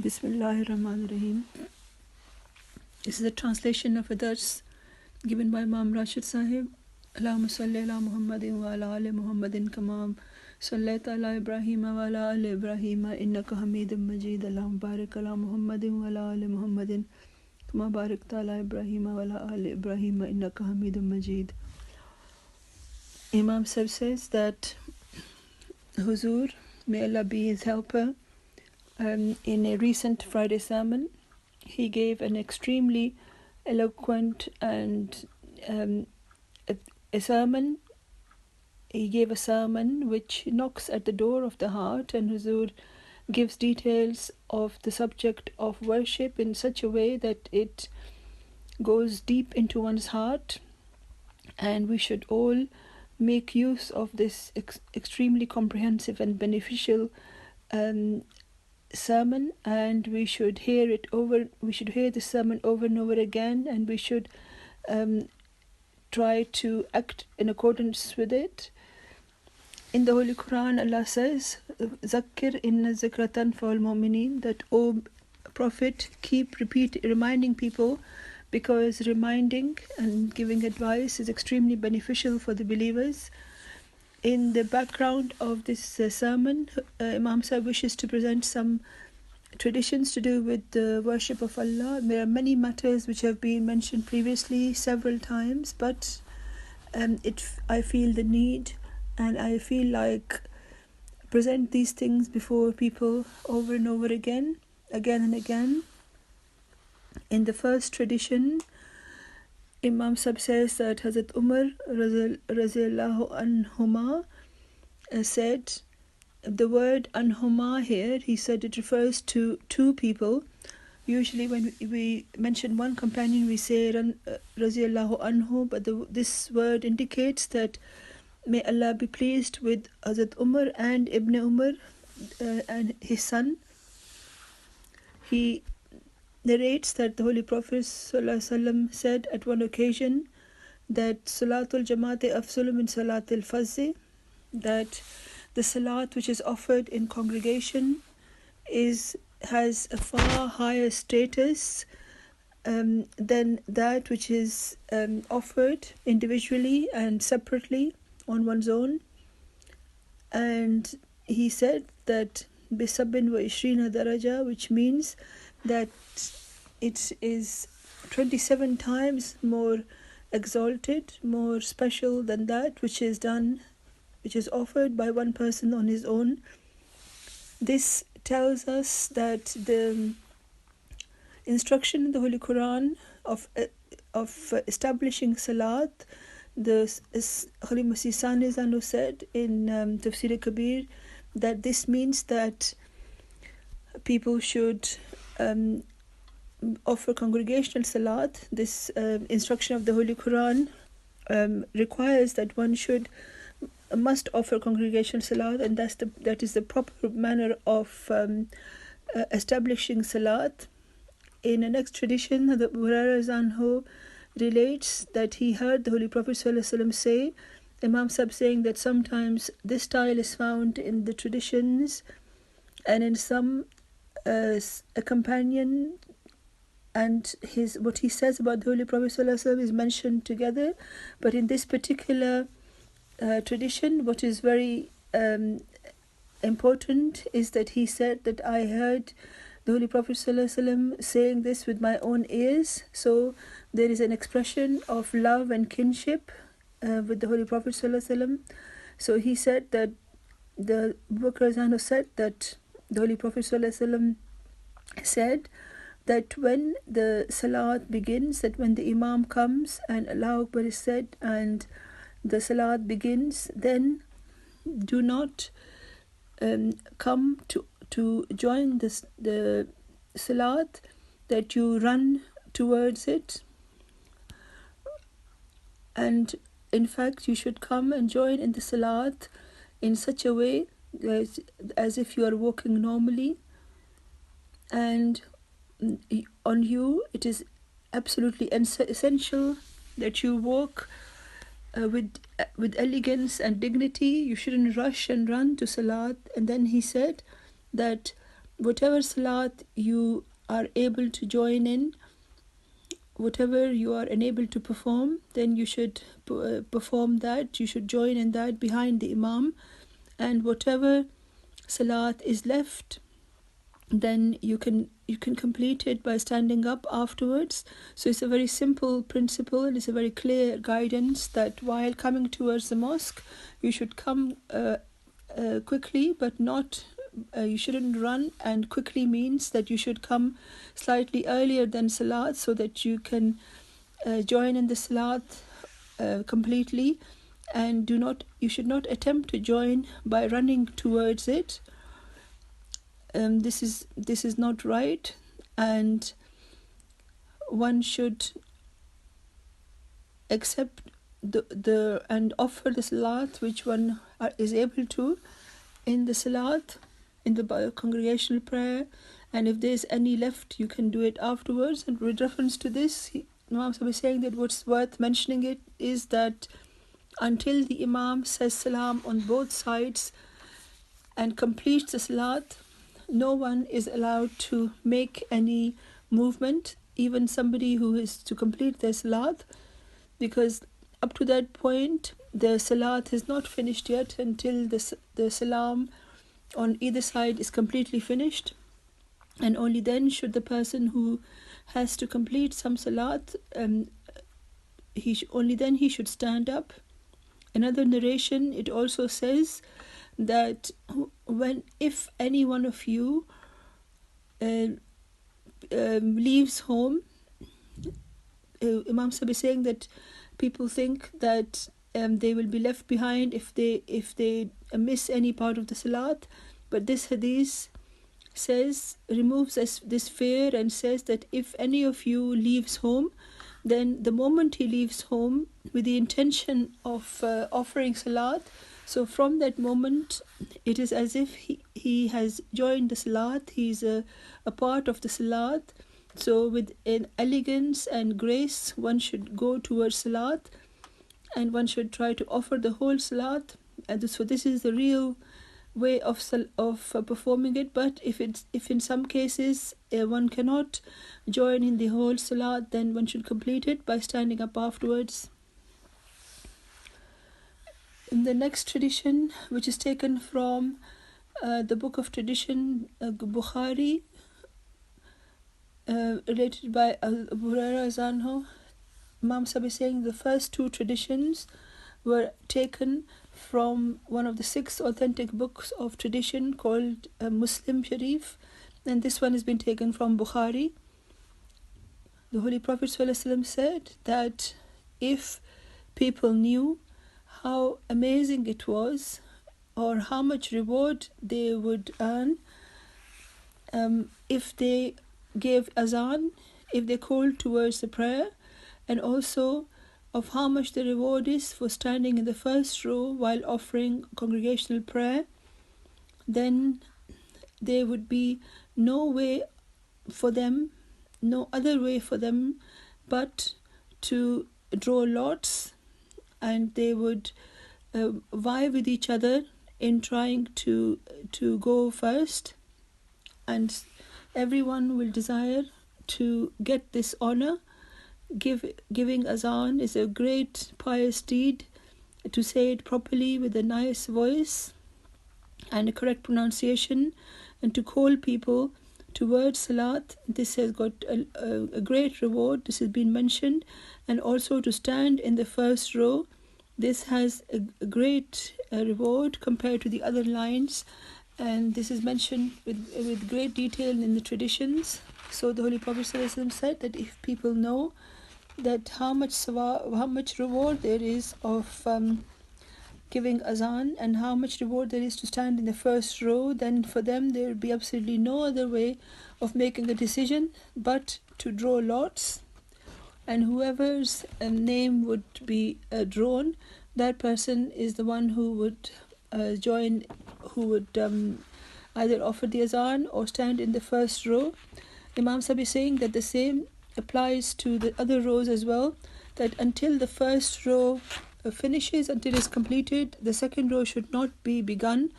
Bismillahirrahmanirrahim. This is a translation of a dars given by Imam Rashid Sahib. Allahumma salli ala Muhammadin wa ala ali Muhammadin kama sallaita ala Ibrahim wa ala ali Ibrahim innaka Hamidum Majid. Allahumma barik ala Muhammadin wa ala ali Muhammadin kama barakta ala Ibrahim wa ala ali Ibrahim innaka Hamidum Majid. Imam Sahib says that Huzur, may Allah be his helper, in a recent Friday sermon, he gave an extremely eloquent and a sermon. He gave a sermon which knocks at the door of the heart, and Huzur gives details of the subject of worship in such a way that it goes deep into one's heart, and we should all make use of this extremely comprehensive and beneficial sermon, and we should hear the sermon over and over again, and we should try to act in accordance with it. In the Holy Quran, Allah says, Zakir inna zikratan fa'al mu'minin, that, O Prophet, keep reminding people, because reminding and giving advice is extremely beneficial for the believers. In the background of this sermon, Imam Sahib wishes to present some traditions to do with the worship of Allah. There are many matters which have been mentioned previously several times, but I feel the need, and I feel like present these things before people over and over again and again. In the first tradition, Imam Sahib says that Hazrat Umar Raziyallahu Anhuma said, the word Anhuma here, he said it refers to two people. Usually when we mention one companion, we say Raziyallahu Anhu, but this word indicates that may Allah be pleased with Hazrat Umar and Ibn Umar and his son. He narrates that the Holy Prophet ﷺ said at one occasion that Salatul Jamaati afsalu min Salatil Fazzi, that the salat which is offered in congregation has a far higher status than that which is offered individually and separately on one's own. And he said that bisabin wa ishrina daraja, which means that it is 27 times more exalted, more special than that which is offered by one person on his own. This tells us that the instruction in the Holy Quran of establishing salat, the Holy Masih Sani Zanu said in Tafsir Kabir that this means that people should offer congregational salat. This instruction of the Holy Quran requires that one must offer congregational salat, and that is the proper manner of establishing salat. In the next tradition, the Abu Hurairah Anhu relates that he heard the Holy Prophet ﷺ say, Imam Sahib saying that sometimes this style is found in the traditions, and in some a companion and what he says about the Holy Prophet ﷺ is mentioned together. But in this particular tradition, what is very important is that he said that I heard the Holy Prophet ﷺ saying this with my own ears. So there is an expression of love and kinship with the Holy Prophet ﷺ. So he said that the Abu Bakr Azanu said that the Holy Prophet ﷺ said that when the salat begins, that when the Imam comes and Allahu Akbar is said and the salat begins, then do not come to join the salat, that you run towards it, and in fact you should come and join in the salat in such a way as if you are walking normally, and on you it is absolutely essential that you walk with elegance and dignity. You shouldn't rush and run to salat. And then he said that whatever salat you are able to join in, whatever you are unable to perform, then you should perform that. You should join in that behind the imam. And whatever salat is left, then you can complete it by standing up afterwards. So it's a very simple principle, and it's a very clear guidance that while coming towards the mosque, you should come quickly, but not you shouldn't run. And quickly means that you should come slightly earlier than salat, so that you can join in the salat completely. And you should not attempt to join by running towards it. This is not right, and one should accept the and offer the salat which one is able to in the salat, in the congregational prayer. And if there's any left, you can do it afterwards. And with reference to this, Imam Sahib is saying that what's worth mentioning it is that until the imam says salam on both sides and completes the salat, no one is allowed to make any movement, even somebody who is to complete their salat, because up to that point the salat is not finished yet until the salam on either side is completely finished. And only then should the person who has to complete some salat, only then he should stand up. Another narration, it also says that if any one of you leaves home, Imam Sahib is saying that people think that they will be left behind if they miss any part of the salat, but this hadith removes this fear and says that if any of you leaves home, then the moment he leaves home with the intention of offering salat, so from that moment it is as if he has joined the salat, he is a part of the salat. So with an elegance and grace one should go towards salat, and one should try to offer the whole salat. And so this is the real way of performing it. But if in some cases one cannot join in the whole salat, then one should complete it by standing up afterwards. In the next tradition, which is taken from the book of tradition Bukhari, related by Abu Hurairah Zanho, Imam Sahib is saying the first two traditions were taken from one of the 6 authentic books of tradition called Muslim Sharif, and this one has been taken from Bukhari. The Holy Prophet ﷺ said that if people knew how amazing it was, or how much reward they would earn if they gave azan, if they called towards the prayer, and also of how much the reward is for standing in the first row while offering congregational prayer, then there would be no other way for them but to draw lots, and they would vie with each other in trying to go first, and everyone will desire to get this honor. Giving azan is a great pious deed. To say it properly with a nice voice and a correct pronunciation, and to call people towards salat, this has got a great reward. This has been mentioned. And also to stand in the first row, this has a great reward compared to the other lines, and this is mentioned with great detail in the traditions. So the Holy Prophet ﷺ said that if people know that how much reward there is of giving azan, and how much reward there is to stand in the first row, then for them there will be absolutely no other way of making a decision but to draw lots, and whoever's name would be drawn, that person is the one who would join, who would either offer the azan or stand in the first row. Imam Sahib is saying that the same applies to the other rows as well, that until the first row finishes, until it's completed, the second row should not be begun,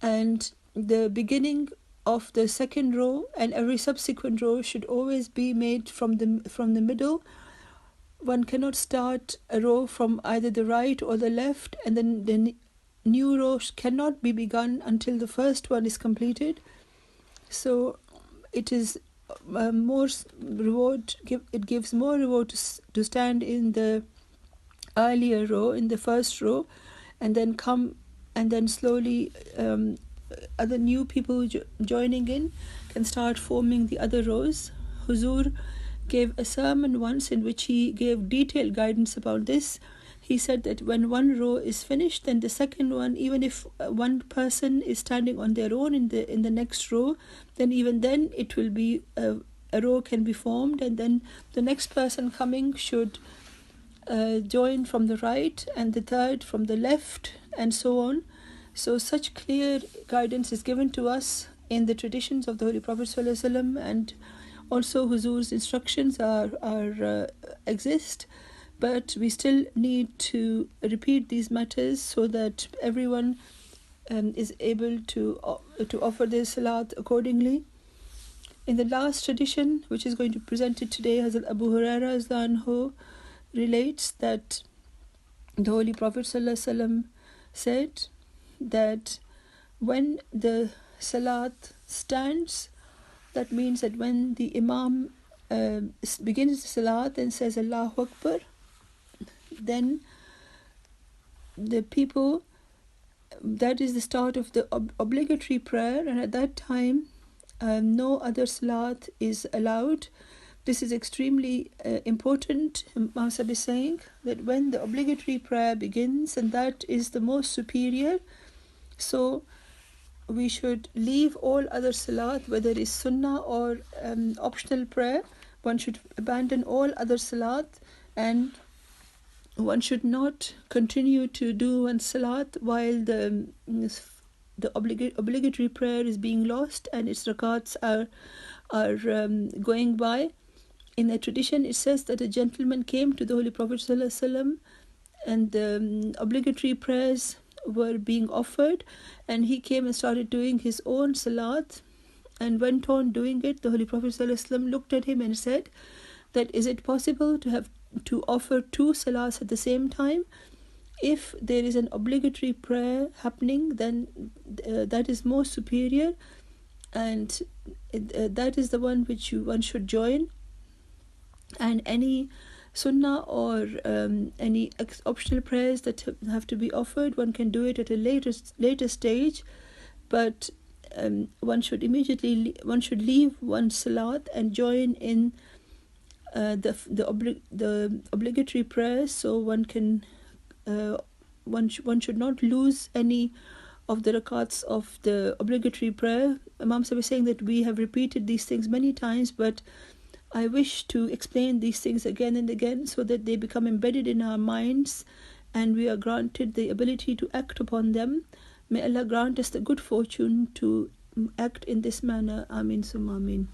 and the beginning of the second row, and every subsequent row should always be made from the middle. One cannot start a row from either the right or the left, and then the new row cannot be begun until the first one is completed. So it is more reward. It gives more reward to stand in the earlier row, in the first row, and then come, and then slowly other new people joining in can start forming the other rows. Huzur gave a sermon once in which he gave detailed guidance about this. He said that when one row is finished, then the second one, even if one person is standing on their own in the next row, then even then it will be a row can be formed, and then the next person coming should join from the right, and the third from the left, and so on. So such clear guidance is given to us in the traditions of the Holy Prophet ﷺ, and also Huzur's instructions are exist, but we still need to repeat these matters so that everyone is able to offer their salat accordingly. In the last tradition, which is going to be presented today, Hazrat Abu Hurairah Anhu relates that the Holy Prophet ﷺ said that when the salat stands, that means that when the Imam begins the salat and says Allahu Akbar, then the people, that is the start of the obligatory prayer, and at that time no other salat is allowed. This is extremely important. Imam Sahib is saying that when the obligatory prayer begins, and that is the most superior, so we should leave all other salat, whether it is sunnah or optional prayer. One should abandon all other salat, and one should not continue to do one salat while the obligatory prayer is being lost and its rakats are going by. In a tradition, it says that a gentleman came to the Holy Prophet ﷺ, and the obligatory prayers were being offered, and he came and started doing his own salat and went on doing it. The Holy Prophet ﷺ looked at him and said that, is it possible to offer two salats at the same time? If there is an obligatory prayer happening, then that is more superior, and that is the one which one should join. And any sunnah or any optional prayers that have to be offered, one can do it at a later stage, but one should leave one salat and join in the obligatory prayers, so one should not lose any of the rakats of the obligatory prayer. Imam Sahib is saying that we have repeated these things many times, but I wish to explain these things again and again so that they become embedded in our minds and we are granted the ability to act upon them. May Allah grant us the good fortune to act in this manner. Ameen summa ameen.